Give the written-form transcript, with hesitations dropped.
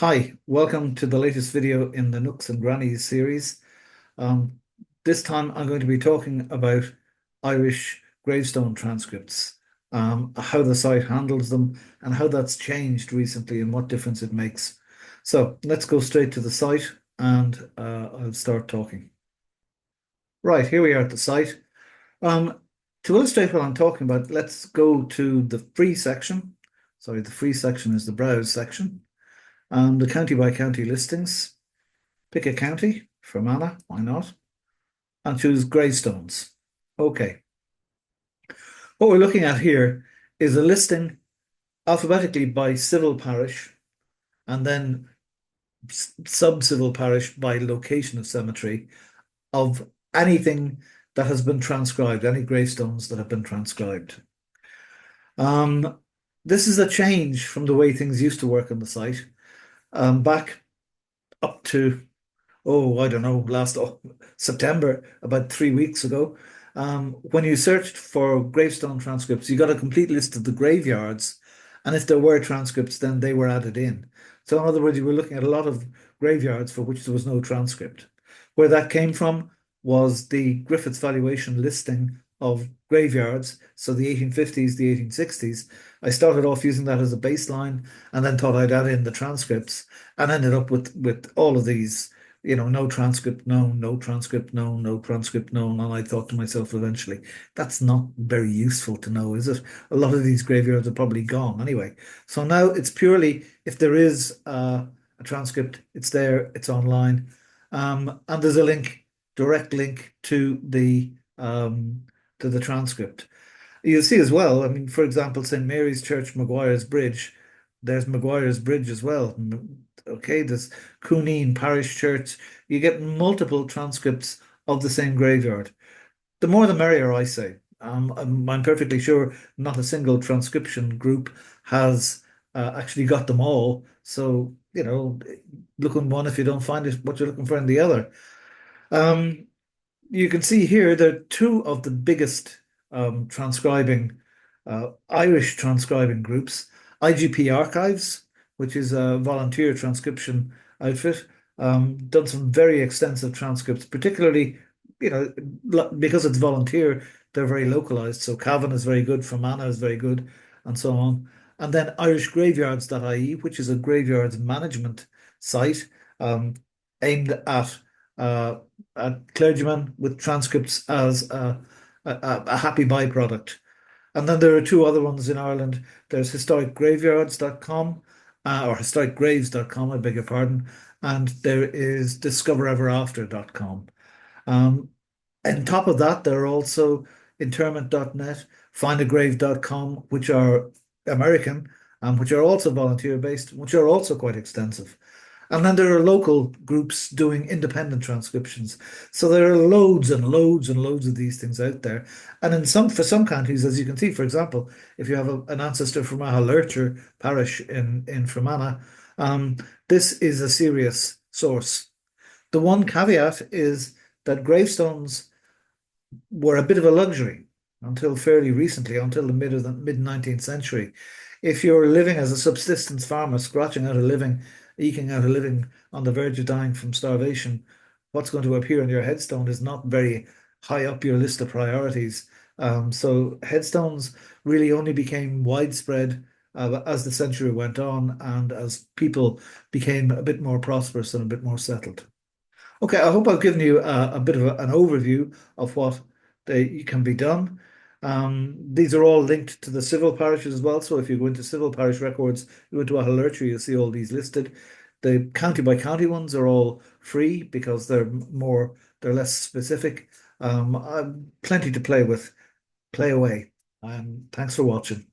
Hi, welcome to the latest video in the Nooks and Grannies series. Um, this time I'm going to be talking about Irish gravestone transcripts, how the site handles them and how that's changed recently and what difference it makes. So let's go straight to the site and I'll start talking. Right, here we are at the site. Um, to illustrate what I'm talking about, let's go to the free section. Sorry, the free section is the browse section. The county by county listings. Pick a county, Fermanagh, why not? And choose gravestones. Okay. What we're looking at here is a listing alphabetically by civil parish and then sub-civil parish by location of cemetery of anything that has been transcribed, any gravestones that have been transcribed. Um, this is a change from the way things used to work on the site. Back up to I don't know, last September, about 3 weeks ago, when you searched for gravestone transcripts, you got a complete list of the graveyards. And if there were transcripts, then they were added in. So, in other words, you were looking at a lot of graveyards for which there was no transcript. Where that came from was the Griffiths valuation listing of graveyards. So, the 1850s, the 1860s. I started off using that as a baseline and then thought I'd add in the transcripts and ended up with all of these, no transcript known, no transcript known, no transcript known. And I thought to myself eventually, that's not very useful to know, is it? A lot of these graveyards are probably gone anyway. So now it's purely if there is a transcript, it's there, it's online. And there's a link, direct link to the transcript. You'll see as well, I mean, for example, St. Mary's Church, Maguire's Bridge. There's Maguire's Bridge as well. Okay, there's Cooneen Parish Church. You get multiple transcripts of the same graveyard. The more the merrier, I say. I'm perfectly sure not a single transcription group has actually got them all. So, look in one if you don't find it, what you're looking for in the other. Um, you can see here there are two of the biggest Irish transcribing groups. IGP Archives, which is a volunteer transcription outfit, done some very extensive transcripts, particularly, because it's volunteer, they're very localized. So Cavan is very good, Fermanagh is very good, and so on. And then irishgraveyards.ie, which is a graveyards management site aimed uh, clergymen with transcripts as a happy byproduct. And then there are two other ones in Ireland. There's historicgraveyards.com or historicgraves.com, I beg your pardon. And there is discovereverafter.com. Um, on top of that, there are also interment.net, findagrave.com, which are American, which are also volunteer based, which are also quite extensive. And then there are local groups doing independent transcriptions. So there are loads and loads and loads of these things out there. And for some counties, as you can see, for example, if you have an ancestor from Lurcher parish in Fermanagh, this is a serious source. The one caveat is that gravestones were a bit of a luxury until fairly recently, until the mid 19th century. If you're living as a subsistence farmer, scratching out a living, eking out a living on the verge of dying from starvation, what's going to appear on your headstone is not very high up your list of priorities. So headstones really only became widespread as the century went on and as people became a bit more prosperous and a bit more settled. Okay, I hope I've given you a bit of an overview of what can be done. These are all linked to the civil parishes as well. So if you go into civil parish records, you go into Ahalurtry, you'll see all these listed. The county by county ones are all free because they're less specific. Plenty to play with. Play away. Thanks for watching.